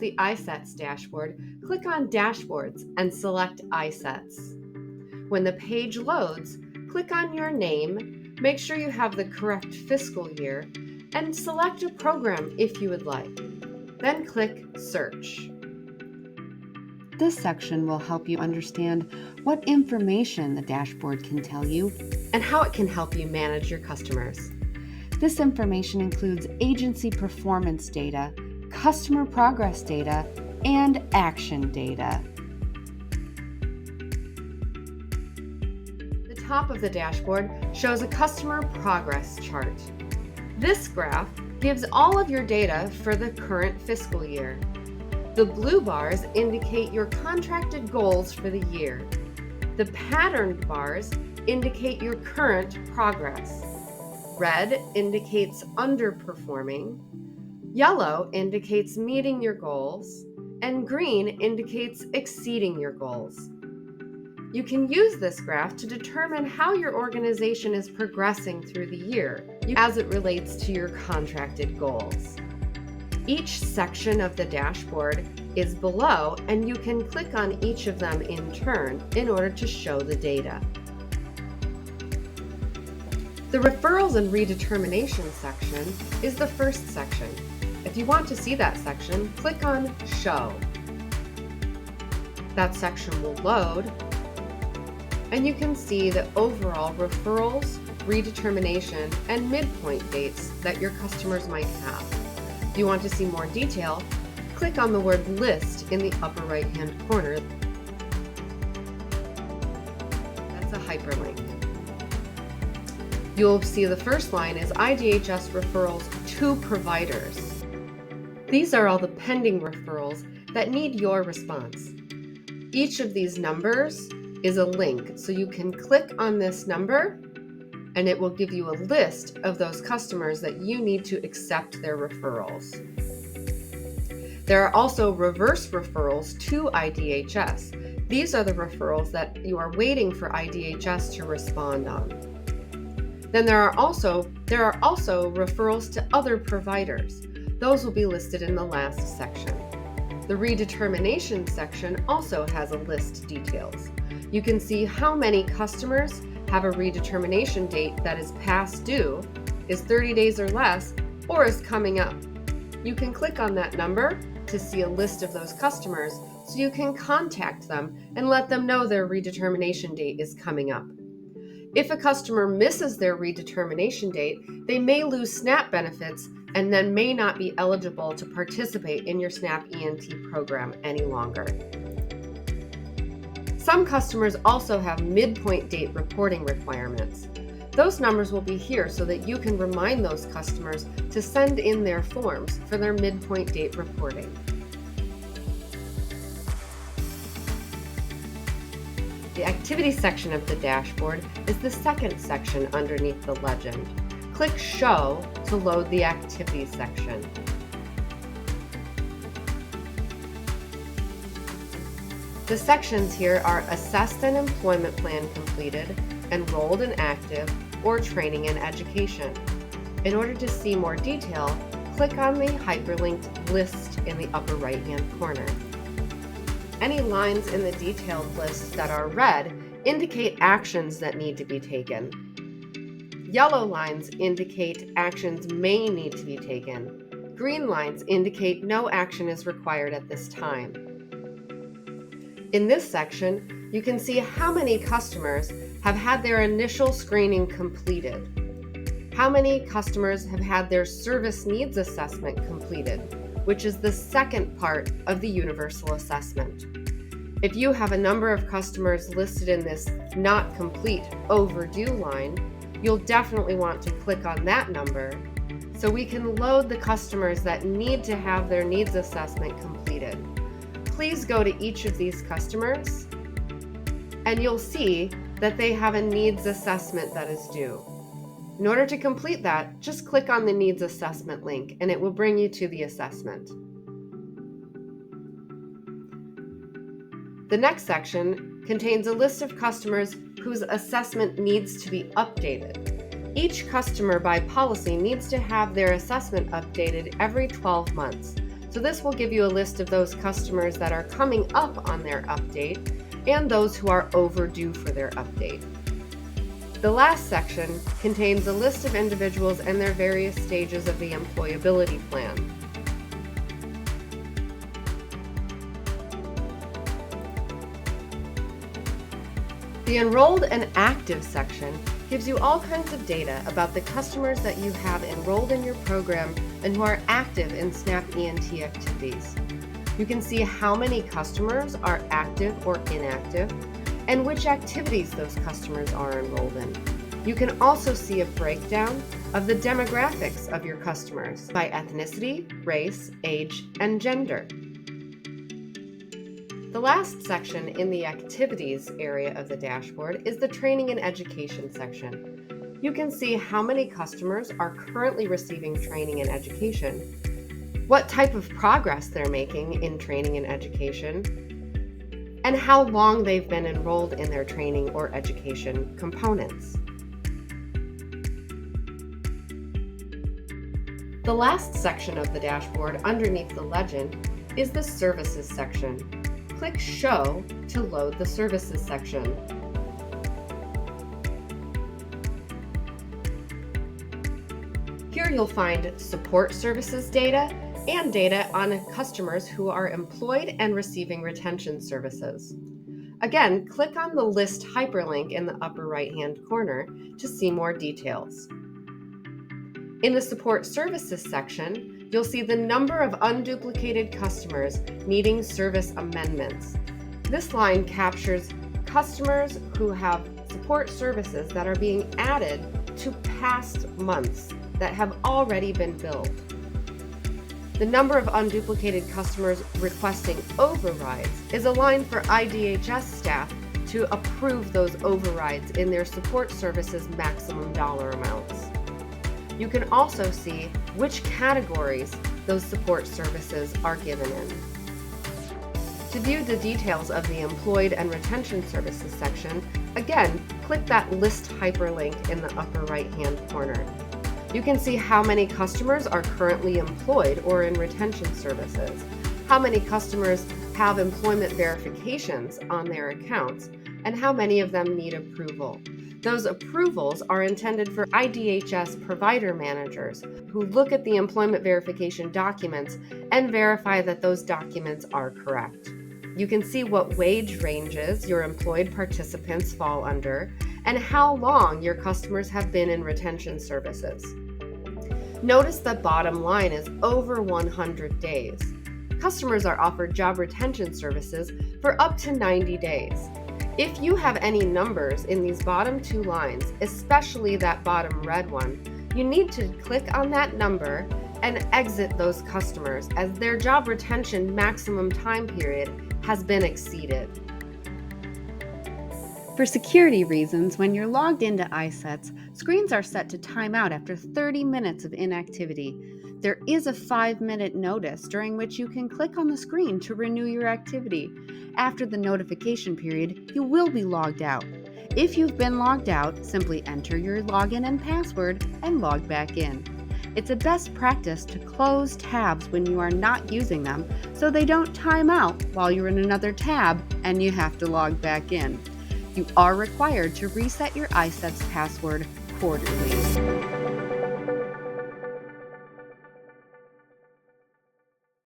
the ISETS Dashboard, click on Dashboards and select ISETS. When the page loads, click on your name, make sure you have the correct fiscal year, and select a program if you would like. Then click Search. This section will help you understand what information the dashboard can tell you and how it can help you manage your customers. This information includes agency performance data, customer progress data, and action data. The top of the dashboard shows a customer progress chart. This graph gives all of your data for the current fiscal year. The blue bars indicate your contracted goals for the year. The patterned bars indicate your current progress. Red indicates underperforming. Yellow indicates meeting your goals. And green indicates exceeding your goals. You can use this graph to determine how your organization is progressing through the year as it relates to your contracted goals. Each section of the dashboard is below, and you can click on each of them in turn in order to show the data. The referrals and redetermination section is the first section. If you want to see that section, click on Show. That section will load, and you can see the overall referrals, redetermination, and midpoint dates that your customers might have. If you want to see more detail, click on the word List in the upper right-hand corner. That's a hyperlink. You'll see the first line is IDHS referrals to providers. These are all the pending referrals that need your response. Each of these numbers is a link, so you can click on this number and it will give you a list of those customers that you need to accept their referrals. There are also reverse referrals to IDHS. These are the referrals that you are waiting for IDHS to respond on. Then there are also referrals to other providers. Those will be listed in the last section. The redetermination section also has a list details. You can see how many customers have a redetermination date that is past due, is 30 days or less, or is coming up. You can click on that number to see a list of those customers so you can contact them and let them know their redetermination date is coming up. If a customer misses their redetermination date, they may lose SNAP benefits and then may not be eligible to participate in your SNAP ENT program any longer. Some customers also have midpoint date reporting requirements. Those numbers will be here so that you can remind those customers to send in their forms for their midpoint date reporting. The activity section of the dashboard is the second section underneath the legend. Click Show to load the activity section. The sections here are Assessed and Employment Plan Completed, Enrolled and Active, or Training and Education. In order to see more detail, click on the hyperlinked list in the upper right-hand corner. Any lines in the detailed list that are red indicate actions that need to be taken. Yellow lines indicate actions may need to be taken. Green lines indicate no action is required at this time. In this section, you can see how many customers have had their initial screening completed, how many customers have had their service needs assessment completed, which is the second part of the universal assessment. If you have a number of customers listed in this not complete overdue line, you'll definitely want to click on that number so we can load the customers that need to have their needs assessment completed. Please go to each of these customers and you'll see that they have a needs assessment that is due. In order to complete that, just click on the needs assessment link and it will bring you to the assessment. The next section contains a list of customers whose assessment needs to be updated. Each customer by policy needs to have their assessment updated every 12 months. So this will give you a list of those customers that are coming up on their update and those who are overdue for their update. The last section contains a list of individuals and their various stages of the employability plan. The Enrolled and Active section gives you all kinds of data about the customers that you have enrolled in your program and who are active in SNAP ENT activities. You can see how many customers are active or inactive and which activities those customers are enrolled in. You can also see a breakdown of the demographics of your customers by ethnicity, race, age, and gender. The last section in the Activities area of the dashboard is the Training and Education section. You can see how many customers are currently receiving training and education, what type of progress they're making in training and education, and how long they've been enrolled in their training or education components. The last section of the dashboard underneath the legend is the Services section. Click Show to load the Services section. Here you'll find support services data and data on customers who are employed and receiving retention services. Again, click on the list hyperlink in the upper right-hand corner to see more details. In the Support Services section, you'll see the number of unduplicated customers needing service amendments. This line captures customers who have support services that are being added to past months that have already been billed. The number of unduplicated customers requesting overrides is a line for IDHS staff to approve those overrides in their support services maximum dollar amounts. You can also see which categories those support services are given in. To view the details of the Employed and Retention Services section, again, click that list hyperlink in the upper right-hand corner. You can see how many customers are currently employed or in retention services, how many customers have employment verifications on their accounts, and how many of them need approval. Those approvals are intended for IDHS provider managers who look at the employment verification documents and verify that those documents are correct. You can see what wage ranges your employed participants fall under and how long your customers have been in retention services. Notice the bottom line is over 100 days. Customers are offered job retention services for up to 90 days. If you have any numbers in these bottom two lines, especially that bottom red one, you need to click on that number and exit those customers as their job retention maximum time period has been exceeded. For security reasons, when you're logged into ISETS, screens are set to time out after 30 minutes of inactivity. There is a 5-minute notice during which you can click on the screen to renew your activity. After the notification period, you will be logged out. If you've been logged out, simply enter your login and password and log back in. It's a best practice to close tabs when you are not using them so they don't time out while you're in another tab and you have to log back in. You are required to reset your ISETS password quarterly.